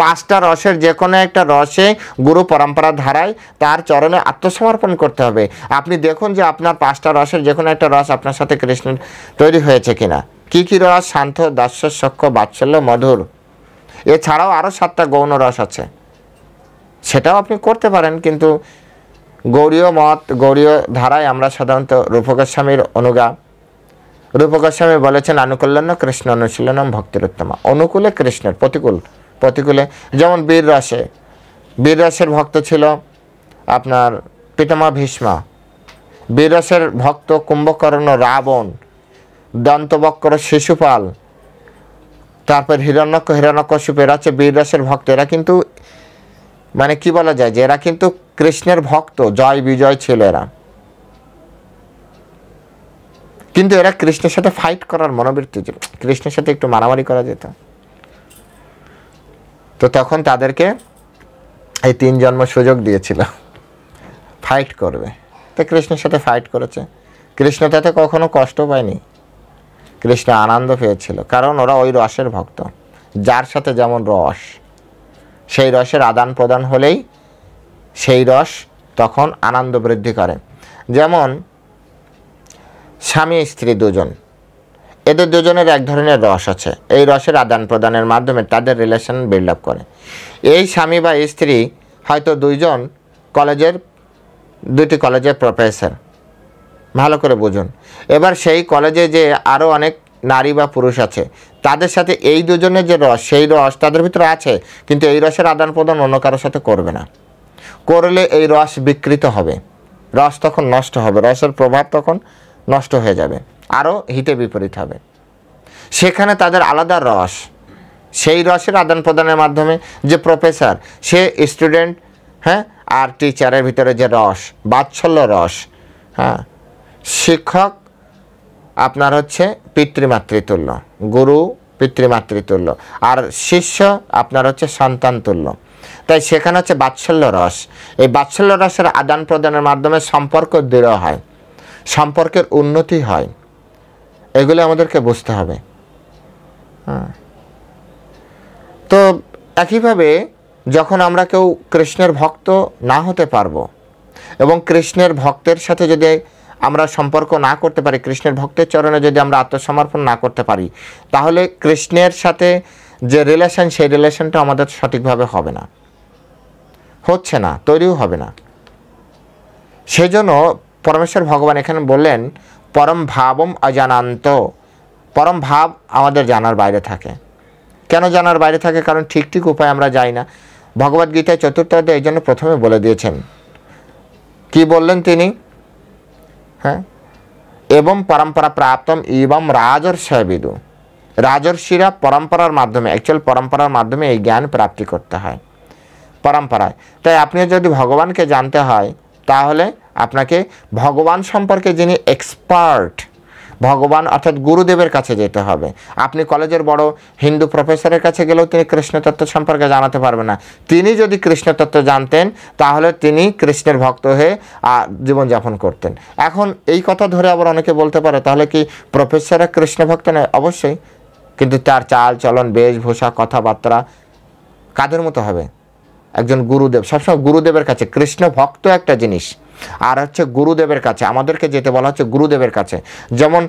5টা রসের যে কোনো একটা রসে গুরু পরম্পরা ধারায় তার চরণে আত্মসমর্পণ করতে হবে। আপনি দেখুন যে আপনার 5টা রসের যে কোনো একটা রস আপনার সাথে কৃষ্ণের তৈরি হয়েছে কিনা। কি কি রস? শান্ত, দাস্য, সখ্য, বাৎসল্য, মধুর। এছাড়াও আরও 7টা গৌণ রস আছে, সেটাও আপনি করতে পারেন। কিন্তু গৌড়ীয় মত, গৌড়ীয় ধারায় আমরা সাধারণত রূপ গোস্বামীর অনুগা। রূপ গোস্বামী বলেছেন আনুকূল্য কৃষ্ণ অনুশীলনম ভক্তির উত্তমা, অনুকূলে কৃষ্ণের, প্রতিকূলে। যেমন বীর রসের ভক্ত ছিল আপনার পিতামহ ভীষ্ম, বীর রসের ভক্ত কুম্ভকর্ণ, রাবণ, দন্তবক্র শিশুপাল, তারপর হিরণ্যকশিপু, এরা হচ্ছে বীর রসের ভক্ত। এরা কিন্তু মানে কি বলা যায় যে এরা কিন্তু কৃষ্ণের ভক্ত, জয় বিজয় ছিল এরা, কিন্তু এরা কৃষ্ণের সাথে ফাইট করার মনোবৃত্তি ছিল, কৃষ্ণের সাথে একটু মারামারি করা যেত। তো তখন তাদেরকে এই 3 জন্ম সুযোগ দিয়েছিল ফাইট করবে, তো কৃষ্ণের সাথে ফাইট করেছে। কৃষ্ণ তাতে কখনো কষ্ট পায়নি, কৃষ্ণ আনন্দ পেয়েছিল, কারণ ওরা ওই রসের ভক্ত। যার সাথে যেমন রস, সেই রসের আদান প্রদান হলেই সেই রস তখন আনন্দ বৃদ্ধি করে। যেমন স্বামী স্ত্রী দুজন, এদের দুজনের এক ধরনের রস আছে, এই রসের আদান প্রদানের মাধ্যমে তাদের রিলেশন বিল্ড আপ করে। এই স্বামী বা স্ত্রী হয়তো দুটি কলেজের প্রফেসর, ভালো করে বুঝুন। এবার সেই কলেজে যে আরও অনেক নারী বা পুরুষ আছে, তাদের সাথে এই দুজনের যে রস, সেই রস তাদের ভিতরে আছে, কিন্তু এই রসের আদান প্রদান অন্য কারোর সাথে করবে না। করলে এই রস বিকৃত হবে, রস তখন নষ্ট হবে, রসের প্রভাব তখন নষ্ট হয়ে যাবে, আরও হিতে বিপরীত হবে। সেখানে তাদের আলাদা রস, সেই রসের আদান প্রদানের মাধ্যমে যে প্রফেসর সে স্টুডেন্ট, আর টিচারের ভিতরে যে রস, বাৎসল্য রস, শিক্ষক আপনার হচ্ছে পিতৃমাতৃতুল্য, গুরু পিতৃমাতৃতুল্য, আর শিষ্য আপনার হচ্ছে সন্তান তুল্য। তাই সেখানে হচ্ছে বাৎসল্য রস। এই বাৎসল্য রসের আদান প্রদানের মাধ্যমে সম্পর্ক দৃঢ় হয়, সম্পর্কের উন্নতি হয়, এগুলো আমাদেরকে বুঝতে হবে। তো একইভাবে যখন আমরা কেউ কৃষ্ণের ভক্ত না হতে পারবো এবং কৃষ্ণের ভক্তের সাথে যদি আমরা সম্পর্ক না করতে পারি, কৃষ্ণের ভক্তের চরণে যদি আমরা আত্মসমর্পণ না করতে পারি, তাহলে কৃষ্ণের সাথে যে রিলেশন, সেই রিলেশনটা আমাদের সঠিকভাবে হবে না, হচ্ছে না, তৈরিও হবে না। সেই জন্য পরমেশ্বর ভগবান এখানে বললেন পরম ভাবম অজানান্ত। পরম ভাব আমাদের জানার বাইরে থাকে। কেন জানার বাইরে থাকে? কারণ ঠিক ঠিক উপায় আমরা যাই না। ভগবদ্গীতায় 4th অধ্যায়ে এই জন্য প্রথমে বলে দিয়েছেন। কি বললেন তিনি? হ্যাঁ, এবং পরম্পরা প্রাপ্তম এবং রাজর্ষবিদু। রাজর্ষিরা পরম্পরার মাধ্যমে, অ্যাকচুয়াল পরম্পরার মাধ্যমে এই জ্ঞান প্রাপ্তি করতে হয়, পরম্পরায়। তাই আপনি যদি ভগবানকে জানতে হয়, তাহলে আপনাকে ভগবান সম্পর্কে যিনি এক্সপার্ট, ভগবান অর্থাৎ গুরুদেবের কাছে যেতে হবে। আপনি কলেজের বড় হিন্দু প্রফেসরের কাছে গেলেও তিনি কৃষ্ণতত্ত্ব সম্পর্কে জানাতে পারবেন না। তিনি যদি কৃষ্ণতত্ত্ব জানতেন, তাহলে তিনি কৃষ্ণের ভক্ত হয়ে জীবনযাপন করতেন। এখন এই কথা ধরে আবার অনেকে বলতে পারে, তাহলে কি প্রফেসররা কৃষ্ণ ভক্ত নয়? অবশ্যই, কিন্তু তার চাল চলন, বেশভূষা, কথাবার্তা কাদের মতো হবে? একজন গুরুদেব, সবসময় গুরুদেবের কাছে। কৃষ্ণ ভক্ত একটা জিনিস, আর হচ্ছে গুরুদেবের কাছে। আমাদেরকে যেতে বলা হচ্ছে গুরুদেবের কাছে। যেমন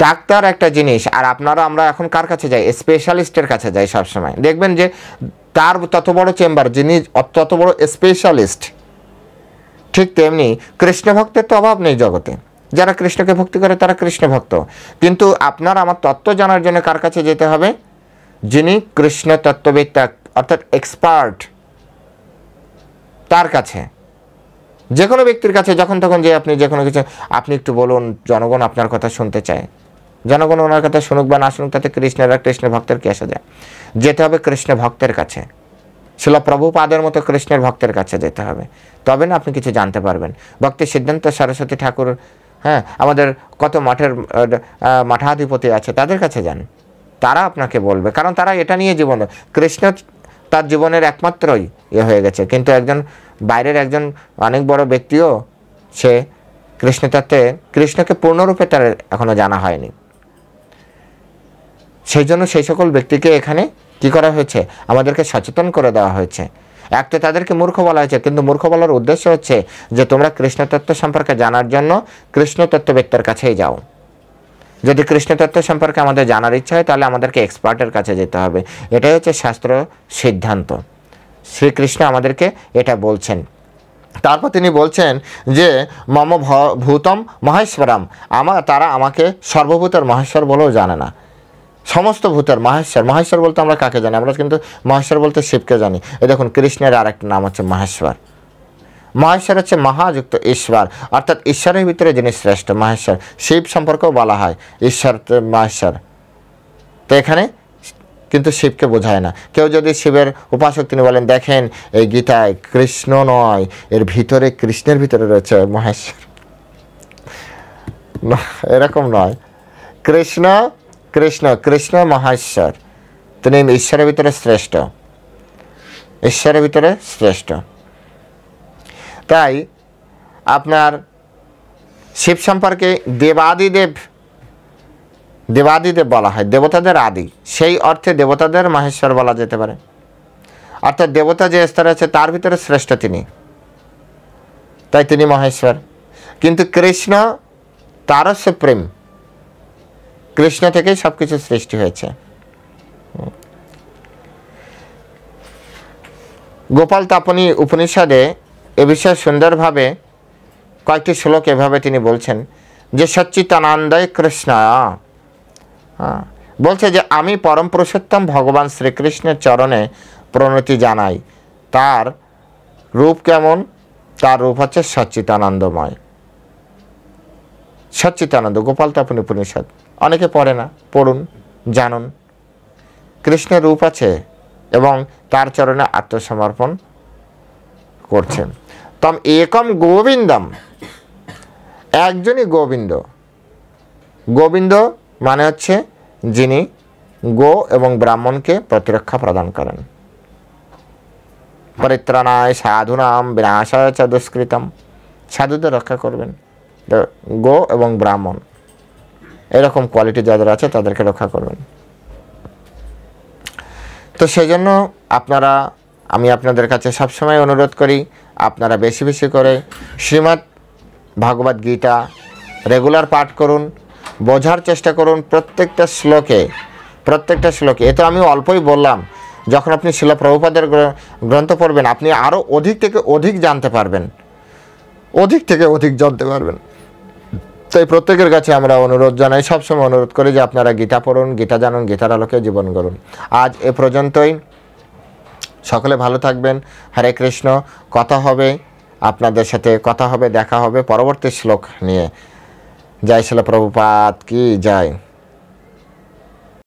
ডাক্তার একটা জিনিস, আর আমরা এখন কার কাছে যাই? স্পেশালিস্টের কাছে যাই সবসময়। দেখবেন যে তার তত বড় চেম্বার, যিনি তত বড় স্পেশালিস্ট। ঠিক তেমনি কৃষ্ণ ভক্তের তো অভাব নেই জগতে। যারা কৃষ্ণকে ভক্তি করে তারা কৃষ্ণ ভক্ত। কিন্তু আপনার আমার তত্ত্ব জানার জন্য কার কাছে যেতে হবে? যিনি কৃষ্ণ তত্ত্ববেত্তা, অর্থাৎ এক্সপার্ট, তার কাছে। যে কোনো ব্যক্তির কাছে যখন তখন যে আপনি যে কোনো কিছু, আপনি একটু বলুন, জনগণ আপনার কথা শুনতে চায়। জনগণ ওনার কথা শুনুক বা না শুনুক, তাতে কৃষ্ণের আর কৃষ্ণ ভক্তের কি আসা যায়? যেতে হবে কৃষ্ণ ভক্তের কাছে। শিল প্রভুপাদের মতো কৃষ্ণের ভক্তের কাছে যেতে হবে, তবে না আপনি কিছু জানতে পারবেন। ভক্তি সিদ্ধান্ত সরস্বতী ঠাকুর, হ্যাঁ, আমাদের কত মঠাধিপতি আছে, তাদের কাছে যান, তারা আপনাকে বলবে। কারণ তারা এটা নিয়ে জীবন, কৃষ্ণ তার জীবনের একমাত্রই হয়ে গেছে। কিন্তু একজন বাইরের একজন অনেক বড় ব্যক্তিও সে কৃষ্ণতত্ত্বে, কৃষ্ণকে পূর্ণরূপে তার এখনো জানা হয়নি। সেই জন্য সেই সকল ব্যক্তিকে এখানে কি করা হয়েছে? আমাদেরকে সচেতন করে দেওয়া হয়েছে। এক তো তাদেরকে মূর্খ বলা হয়েছে, কিন্তু মূর্খ বলার উদ্দেশ্য হচ্ছে যে তোমরা কৃষ্ণতত্ত্ব সম্পর্কে জানার জন্য কৃষ্ণতত্ত্ববেত্তার কাছেই যাও। যদি কৃষ্ণতত্ত্ব সম্পর্কে আমাদের জানার ইচ্ছা হয়, তাহলে আমাদেরকে এক্সপার্টের কাছে যেতে হবে। এটাই হচ্ছে শাস্ত্র সিদ্ধান্ত। শ্রীকৃষ্ণ আমাদেরকে এটা বলছেন। তারপর তিনি বলছেন যে মম ভূতম মহেশ্বরম, তারা আমাকে সর্বভূতের মহেশ্বর বলেও জানে না। সমস্ত ভূতের মহেশ্বর, মহেশ্বর বলতে আমরা কাকে জানি? আমরা কিন্তু মহেশ্বর বলতে শিবকে জানি। এই দেখুন, কৃষ্ণের আর একটা নাম হচ্ছে মহেশ্বর। মহেশ্বর হচ্ছে মহাযুক্ত ঈশ্বর, অর্থাৎ ঈশ্বরের ভিতরে যিনি শ্রেষ্ঠ, মহেশ্বর। শিব সম্পর্কেও বলা হয় ঈশ্বর মহেশ্বর। তো এখানে কিন্তু শিবকে বোঝায় না। কেউ যদি শিবের উপাসক, তিনি বলেন দেখেন এই গীতায় কৃষ্ণ নয়, এর ভিতরে, কৃষ্ণের ভিতরে রয়েছে মহেশ্বর। এরকম নয়। কৃষ্ণ কৃষ্ণ কৃষ্ণ মহেশ্বর, তিনি ঈশ্বরের ভিতরে শ্রেষ্ঠ, ঈশ্বরের ভিতরে শ্রেষ্ঠ। তাই আপনার শিব সম্পর্কে দেবাদিদেব, দেবাদিদেব বলা হয়, দেবতাদের আদি। সেই অর্থে দেবতাদের মহেশ্বর বলা যেতে পারে। অর্থাৎ দেবতা যে স্তরে আছে তার ভিতরে শ্রেষ্ঠ তিনি, তাই তিনি মহেশ্বর। কিন্তু কৃষ্ণ তারও সুপ্রিম, কৃষ্ণ থেকেই সব কিছু সৃষ্টি হয়েছে। গোপাল তাপনী উপনিষদে এ বিষয়ে সুন্দরভাবে কয়েকটি শ্লোক এভাবে তিনি বলছেন যে সচ্চিদানন্দয় কৃষ্ণ, বলছে যে আমি পরম পুরুষোত্তম ভগবান শ্রীকৃষ্ণের চরণে প্রণতি জানাই। তার রূপ কেমন? তার রূপ হচ্ছে সচ্চিদানন্দময়। সচ্চিদানন্দ, গোপাল তাপনী উপনিষদ অনেকে পড়ে না, পড়ুন, জানুন। কৃষ্ণের রূপ আছে এবং তার চরণে আত্মসমর্পণ করছেন। তম একম গোবিন্দম, একজনই গোবিন্দ। গোবিন্দ মানে হচ্ছে যিনি গো এবং ব্রাহ্মণকে প্রতিরক্ষা প্রদান করেন। পরিত্রাণায় সাধুনাম বিনাশায় চ দুষ্কৃতম, সাধুদের রক্ষা করবেন। গো এবং ব্রাহ্মণ এরকম কোয়ালিটি যাদের আছে তাদেরকে রক্ষা করবেন। তো সেই জন্য আমি আপনাদের কাছে সবসময় অনুরোধ করি, আপনারা বেশি বেশি করে শ্রীমদ্ ভাগবত গীতা রেগুলার পাঠ করুন, বোঝার চেষ্টা করুন প্রত্যেকটা শ্লোকে। এ তো আমি অল্পই বললাম। যখন আপনি শিলা প্রভুপাদের গ্রন্থ পড়বেন, আপনি আরও অধিক থেকে অধিক জানতে পারবেন, তাই প্রত্যেকের কাছে আমরা অনুরোধ জানাই, সবসময় অনুরোধ করি যে আপনারা গীতা পড়ুন, গীতা জানুন, গীতার আলোকে জীবন গড়ুন। আজ এ পর্যন্তই। সকলে ভালো থাকবেন। হরে কৃষ্ণ। আপনাদের সাথে কথা হবে, দেখা হবে পরবর্তী শ্লোক নিয়ে। জয় শিলা প্রভুপাদ কি জয়।